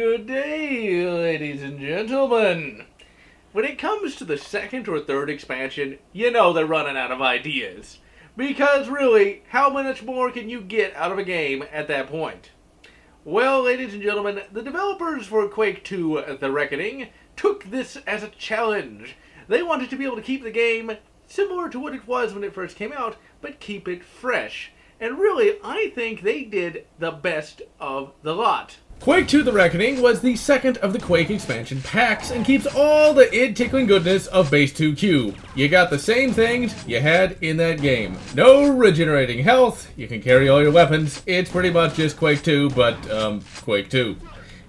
Good day, ladies and gentlemen. When it comes to the second or third expansion, you know they're running out of ideas. Because really, how much more can you get out of a game at that point? Well, ladies and gentlemen, the developers for Quake II: The Reckoning took this as a challenge. They wanted to be able to keep the game similar to what it was when it first came out, but keep it fresh. And really, I think they did the best of the lot. Quake II: The Reckoning was the second of the Quake expansion packs and keeps all the id-tickling goodness of Base 2Q. You got the same things you had in that game. No regenerating health, you can carry all your weapons. It's pretty much just Quake 2, but, Quake 2.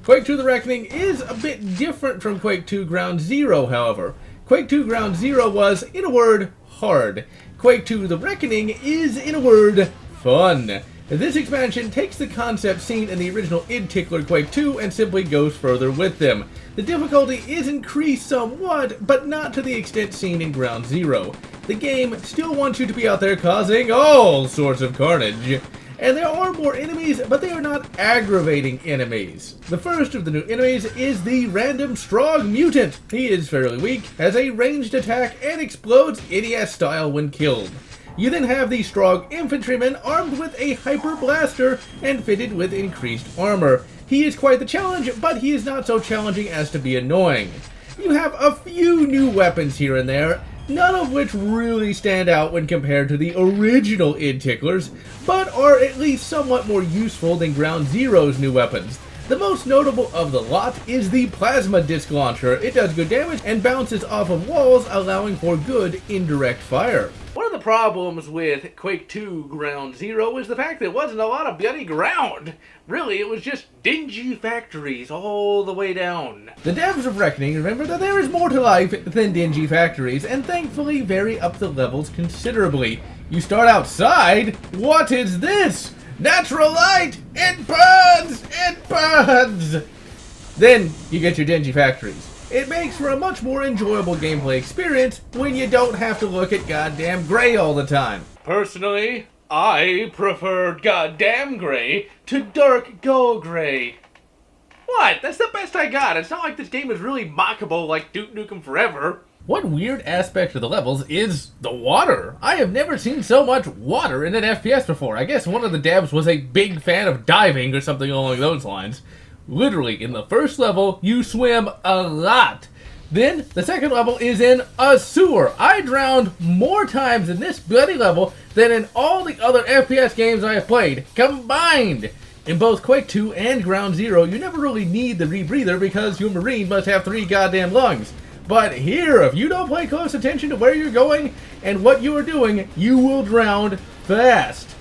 Quake II: The Reckoning is a bit different from Quake II Ground Zero, however. Quake II Ground Zero was, in a word, hard. Quake II: The Reckoning is, in a word, fun. This expansion takes the concepts seen in the original id-tickler Quake II and simply goes further with them. The difficulty is increased somewhat, but not to the extent seen in Ground Zero. The game still wants you to be out there causing all sorts of carnage. And there are more enemies, but they are not aggravating enemies. The first of the new enemies is the Random Strong Mutant. He is fairly weak, has a ranged attack, and explodes NES style when killed. You then have the Strong Infantryman armed with a Hyper Blaster and fitted with increased armor. He is quite the challenge, but he is not so challenging as to be annoying. You have a few new weapons here and there, none of which really stand out when compared to the original id-ticklers, but are at least somewhat more useful than Ground Zero's new weapons. The most notable of the lot is the Plasma Disc Launcher. It does good damage and bounces off of walls, allowing for good indirect fire. One of the problems with Quake II Ground Zero was the fact there wasn't a lot of Yeti Ground. Really, it was just dingy factories all the way down. The devs of Reckoning remember that there is more to life than dingy factories, and thankfully vary up the levels considerably. You start outside, what is this? Natural light! It burns! It burns! Then you get your dingy factories. It makes for a much more enjoyable gameplay experience when you don't have to look at goddamn gray all the time. Personally, I preferred goddamn gray to dark dull gray. What? That's the best I got. It's not like this game is really mockable like Duke Nukem Forever. One weird aspect of the levels is the water. I have never seen so much water in an FPS before. I guess one of the devs was a big fan of diving or something along those lines. Literally, in the first level, you swim a lot. Then, the second level is in a sewer. I drowned more times in this bloody level than in all the other FPS games I have played, combined. In both Quake II and Ground Zero, you never really need the rebreather because your Marine must have 3 goddamn lungs. But here, if you don't pay close attention to where you're going and what you are doing, you will drown fast.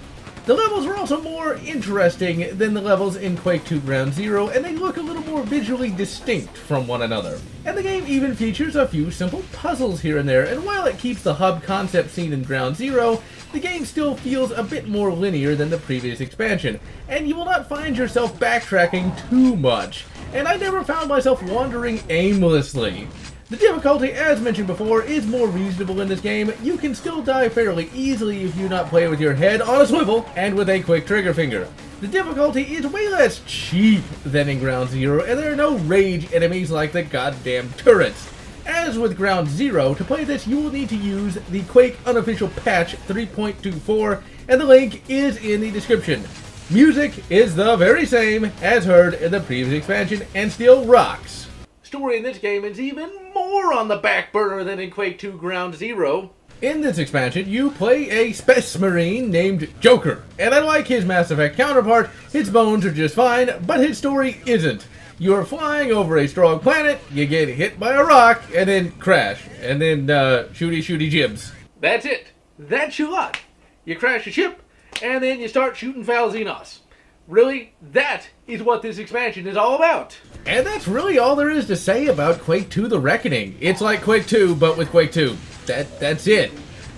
The levels are also more interesting than the levels in Quake II Ground Zero, and they look a little more visually distinct from one another. And the game even features a few simple puzzles here and there, and while it keeps the hub concept seen in Ground Zero, the game still feels a bit more linear than the previous expansion, and you will not find yourself backtracking too much. And I never found myself wandering aimlessly. The difficulty, as mentioned before, is more reasonable in this game. You can still die fairly easily if you not play with your head on a swivel and with a quick trigger finger. The difficulty is way less cheap than in Ground Zero, and there are no rage enemies like the goddamn turrets. As with Ground Zero, to play this you will need to use the Quake Unofficial Patch 3.24, and the link is in the description. Music is the very same as heard in the previous expansion, and still rocks. Story in this game is even more on the back burner than in Quake II Ground Zero. In this expansion, you play a Space Marine named Joker, and unlike his Mass Effect counterpart, his bones are just fine, but his story isn't. You're flying over a strong planet, you get hit by a rock, and then crash, and then shooty jibs. That's it. That's your lot. You crash a ship, and then you start shooting foul Xenos. Really, that is what this expansion is all about. And that's really all there is to say about Quake II: The Reckoning. It's like Quake II, but with Quake II. That's it.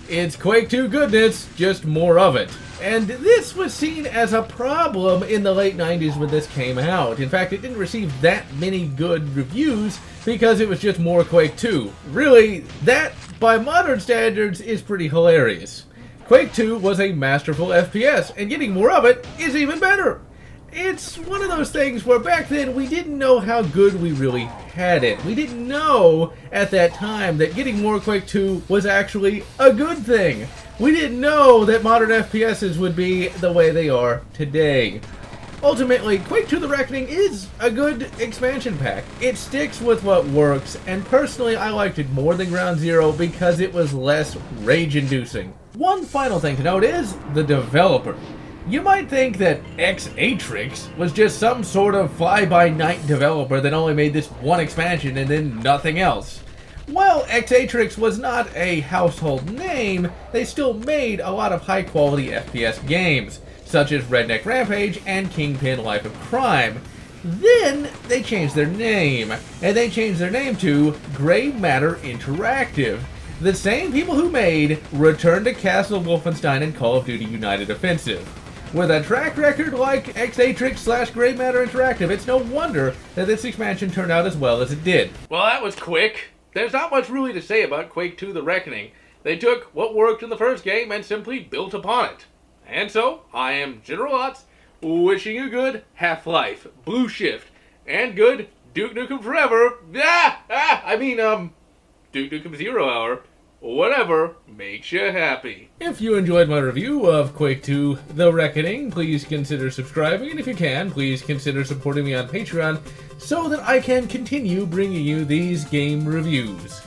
It's Quake II goodness, just more of it. And this was seen as a problem in the late 90s when this came out. In fact, it didn't receive that many good reviews because it was just more Quake II. Really, that, by modern standards, is pretty hilarious. Quake II was a masterful FPS, and getting more of it is even better. it's one of those things where back then we didn't know how good we really had it. We didn't know at that time that getting more Quake 2 was actually a good thing. We didn't know that modern FPSs would be the way they are today. Ultimately, Quake II The Reckoning is a good expansion pack. It sticks with what works, and personally I liked it more than Ground Zero because it was less rage-inducing. One final thing to note is the developer. You might think that X-Atrix was just some sort of fly-by-night developer that only made this one expansion and then nothing else. While X-Atrix was not a household name, they still made a lot of high-quality FPS games, such as Redneck Rampage and Kingpin Life of Crime. Then they changed their name, and they changed their name to Grey Matter Interactive. The same people who made Return to Castle Wolfenstein and Call of Duty United Offensive. With a track record like X-Atrix / Grey Matter Interactive, it's no wonder that this expansion turned out as well as it did. Well, that was quick. There's not much really to say about Quake II The Reckoning. They took what worked in the first game and simply built upon it. And so, I am Generallotz, wishing you good Half-Life, Blue Shift, and good Duke Nukem Forever. Duke Nukem 0 Hour. Whatever makes you happy. If you enjoyed my review of Quake II The Reckoning, please consider subscribing, and if you can, please consider supporting me on Patreon so that I can continue bringing you these game reviews.